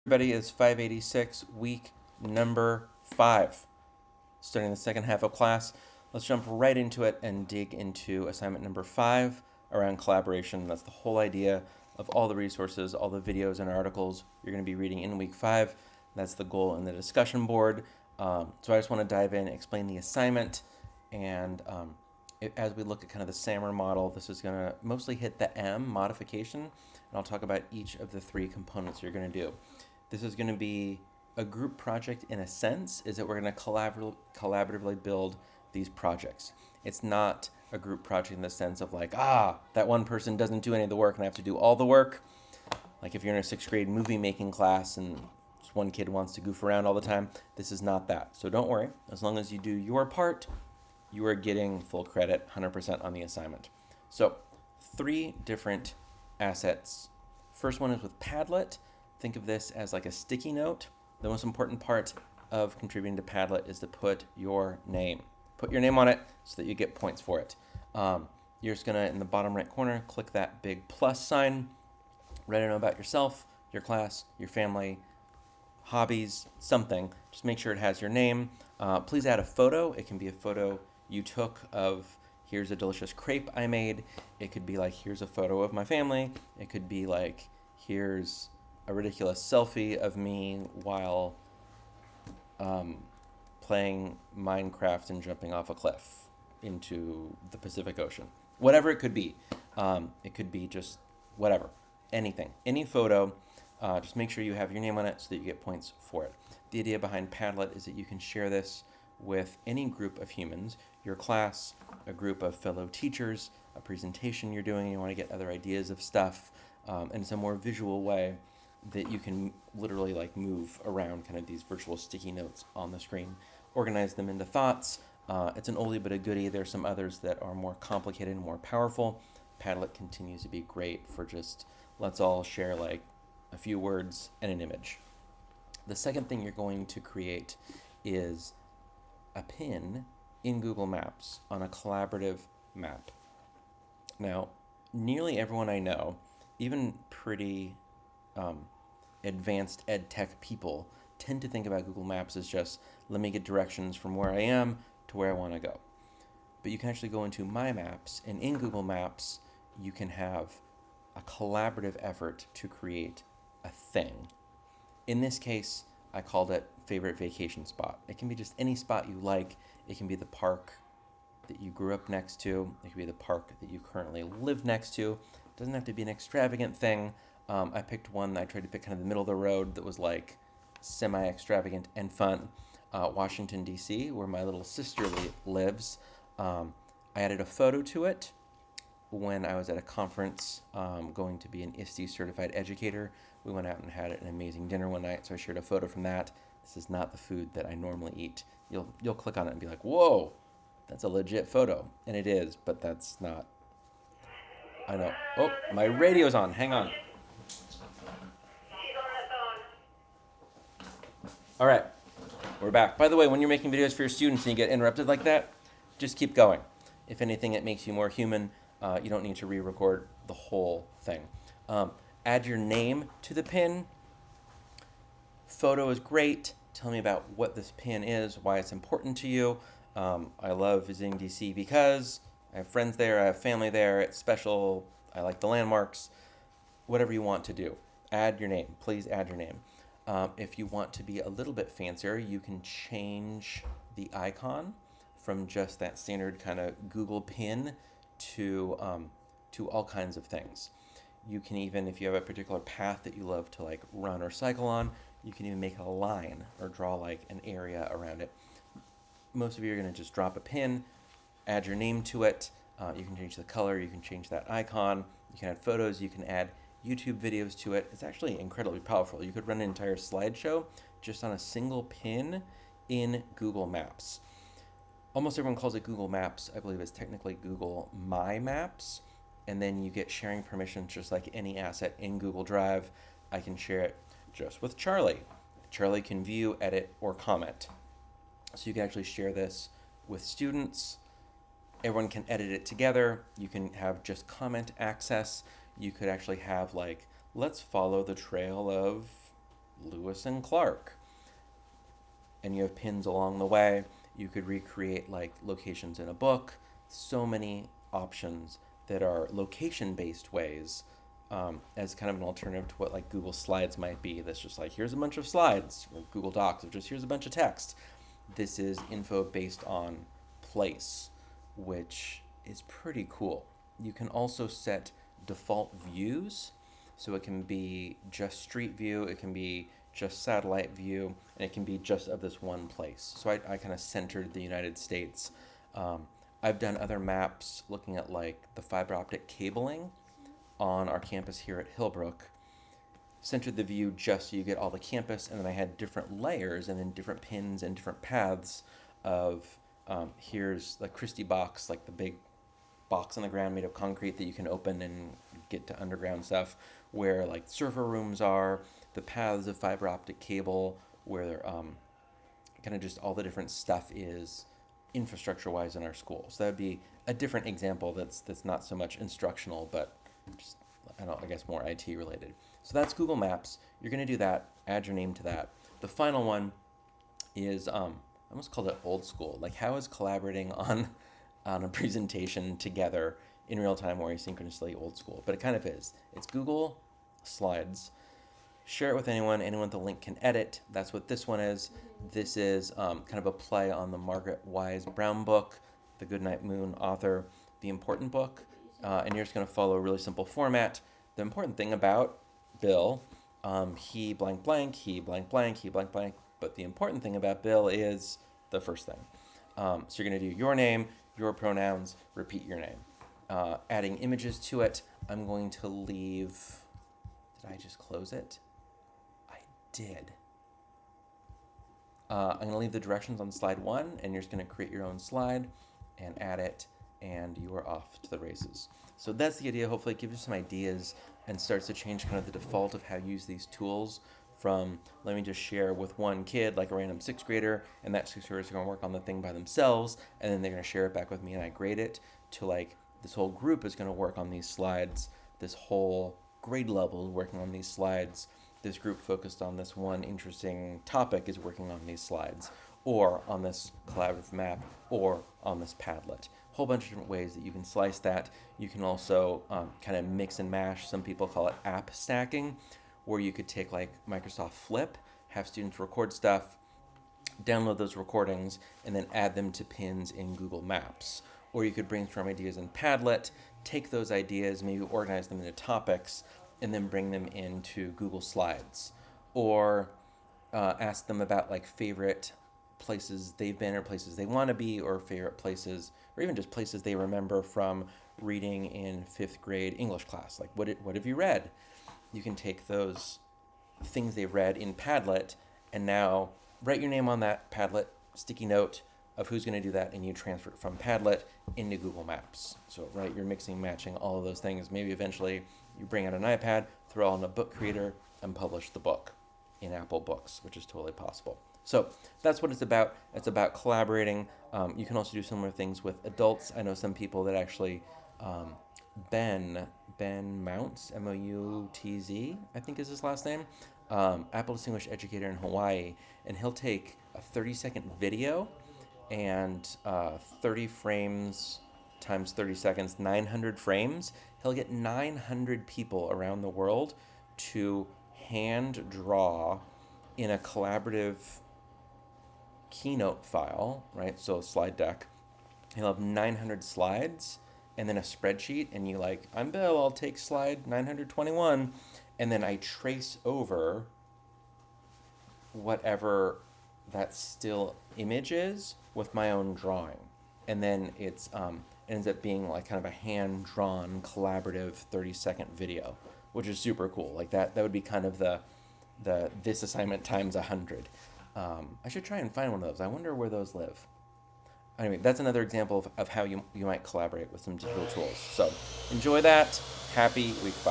Everybody, is 586, week number 5. Starting the second half of class, let's jump right into it and dig into assignment number 5 around collaboration. That's the whole idea of all the resources, all the videos and articles you're going to be reading in week 5. That's the goal in the discussion board. So I just want to dive in, explain the assignment, and as we look at kind of the SAMR model, this is going to mostly hit the M modification, and I'll talk about each of the 3 components you're going to do. This is going to be a group project in a sense, is that we're going to collaboratively build these projects. It's not a group project in the sense of like, that one person doesn't do any of the work and I have to do all the work. Like if you're in a 6th grade movie making class and just one kid wants to goof around all the time, this is not that. So don't worry, as long as you do your part, you are getting full credit, 100% on the assignment. So 3 different assets. First one is with Padlet. Think of this as like a sticky note. The most important part of contributing to Padlet is to put your name. Put your name on it so that you get points for it. You're just gonna, in the bottom right corner, click that big plus sign. Write a note about yourself, your class, your family, hobbies, something. Just make sure it has your name. Please add a photo. It can be a photo you took of, here's a delicious crepe I made. It could be like, here's a photo of my family. It could be like, here's a ridiculous selfie of me while playing Minecraft and jumping off a cliff into the Pacific Ocean. Whatever it could be. It could be just whatever, anything, any photo. Just make sure you have your name on it so that you get points for it. The idea behind Padlet is that you can share this with any group of humans, your class, a group of fellow teachers, a presentation you're doing, you want to get other ideas of stuff, and it's a more visual way that you can literally like move around kind of these virtual sticky notes on the screen, organize them into thoughts. It's an oldie but a goodie. There's some others that are more complicated and more powerful. Padlet continues to be great for just let's all share like a few words and an image. The second thing you're going to create is a pin in Google Maps on a collaborative map. Now, nearly everyone I know, even pretty advanced ed tech people, tend to think about Google Maps as just, let me get directions from where I am to where I want to go. But you can actually go into My Maps, and in Google Maps, you can have a collaborative effort to create a thing. In this case, I called it favorite vacation spot. It can be just any spot you like. It can be the park that you grew up next to. It can be the park that you currently live next to. It doesn't have to be an extravagant thing. I picked one, I tried to pick kind of the middle of the road that was like semi-extravagant and fun. Washington, D.C., where my little sister lives. I added a photo to it when I was at a conference going to be an ISTE certified educator. We went out and had an amazing dinner one night, so I shared a photo from that. This is not the food that I normally eat. You'll click on it and be like, whoa, that's a legit photo. And it is, but that's not. I know. Oh, my radio's on. Hang on. All right, we're back. By the way, when you're making videos for your students and you get interrupted like that, just keep going. If anything, it makes you more human. You don't need to re-record the whole thing. Add your name to the pin. Photo is great. Tell me about what this pin is, why it's important to you. I love visiting DC because I have friends there, I have family there, it's special, I like the landmarks. Whatever you want to do. Add your name. Please add your name. If you want to be a little bit fancier, you can change the icon from just that standard kind of Google pin to all kinds of things. You can even, if you have a particular path that you love to like run or cycle on, you can even make a line or draw like an area around it. Most of you are going to just drop a pin, add your name to it. You can change the color, you can change that icon, you can add photos, you can add YouTube videos to it. It's actually incredibly powerful. You could run an entire slideshow just on a single pin in Google Maps. Almost everyone calls it Google Maps. I believe it's technically Google My Maps. And then you get sharing permissions just like any asset in Google Drive. I can share it just with Charlie. Charlie can view, edit, or comment. So you can actually share this with students. Everyone can edit it together. You can have just comment access. You could actually have like, let's follow the trail of Lewis and Clark, and you have pins along the way. You could recreate like locations in a book. So many options that are location-based ways, as kind of an alternative to what like Google Slides might be. That's just like, here's a bunch of slides, or Google Docs, or just here's a bunch of text. This is info based on place, which is pretty cool. You can also set default views. So it can be just street view, it can be just satellite view, and it can be just of this one place. So I kind of centered the United States. I've done other maps looking at like the fiber optic cabling on our campus here at Hillbrook, centered the view just so you get all the campus, and then I had different layers and then different pins and different paths of here's the Christie box, like the big box on the ground made of concrete that you can open and get to underground stuff, where like server rooms are, the paths of fiber optic cable, where kind of just all the different stuff is infrastructure wise in our school. So that would be a different example that's not so much instructional, but just, I guess more IT related. So that's Google Maps. You're going to do that, add your name to that. The final one is, I almost called it old school. Like, how is collaborating on a presentation together in real time or asynchronously old school? But it kind of is. It's Google Slides. Share it with anyone. Anyone with the link can edit. That's what this one is. This is kind of a play on the Margaret Wise Brown book, The Goodnight Moon author, The Important Book. And you're just going to follow a really simple format. The important thing about Bill, he blank blank, he blank blank, he blank blank. But the important thing about Bill is the first thing. So you're going to do your name, your pronouns, repeat your name. Adding images to it, I'm going to leave... Did I just close it? I did. I'm going to leave the directions on slide 1, and you're just going to create your own slide and add it, and you are off to the races. So that's the idea. Hopefully it gives you some ideas and starts to change kind of the default of how you use these tools from, let me just share with one kid, like a random 6th grader, and that 6th grader is going to work on the thing by themselves, and then they're going to share it back with me and I grade it, to like this whole group is going to work on these slides, this whole grade level is working on these slides, this group focused on this one interesting topic is working on these slides, or on this collaborative map, or on this Padlet. A whole bunch of different ways that you can slice that. You can also kind of mix and mash. Some people call it app stacking, where you could take like Microsoft Flip, have students record stuff, download those recordings, and then add them to pins in Google Maps. Or you could brainstorm ideas in Padlet, take those ideas, maybe organize them into topics, and then bring them into Google Slides. Or ask them about like favorite places they've been or places they want to be, or favorite places, or even just places they remember from reading in 5th grade English class. Like, what have you read? You can take those things they've read in Padlet and now write your name on that Padlet sticky note of who's going to do that, and you transfer it from Padlet into Google Maps. So, right, you're mixing, matching all of those things. Maybe eventually you bring out an iPad, throw on a book creator, and publish the book in Apple Books, which is totally possible. So that's what it's about. It's about collaborating. You can also do similar things with adults. I know some people that actually, Ben Mounts, Moutz, I think is his last name, Apple Distinguished Educator in Hawaii, and he'll take a 30-second video and 30 frames times 30 seconds, 900 frames. He'll get 900 people around the world to hand draw in a collaborative Keynote file, right? So a slide deck. He'll have 900 slides and then a spreadsheet, and you like, I'm Bill, I'll take slide 921, and then I trace over whatever that still image is with my own drawing. And then it ends up being like kind of a hand-drawn collaborative 30-second video, which is super cool. Like that would be kind of the this assignment times 100. I should try and find one of those. I wonder where those live. Anyway, that's another example of how you might collaborate with some digital tools. So enjoy that. Happy week 5.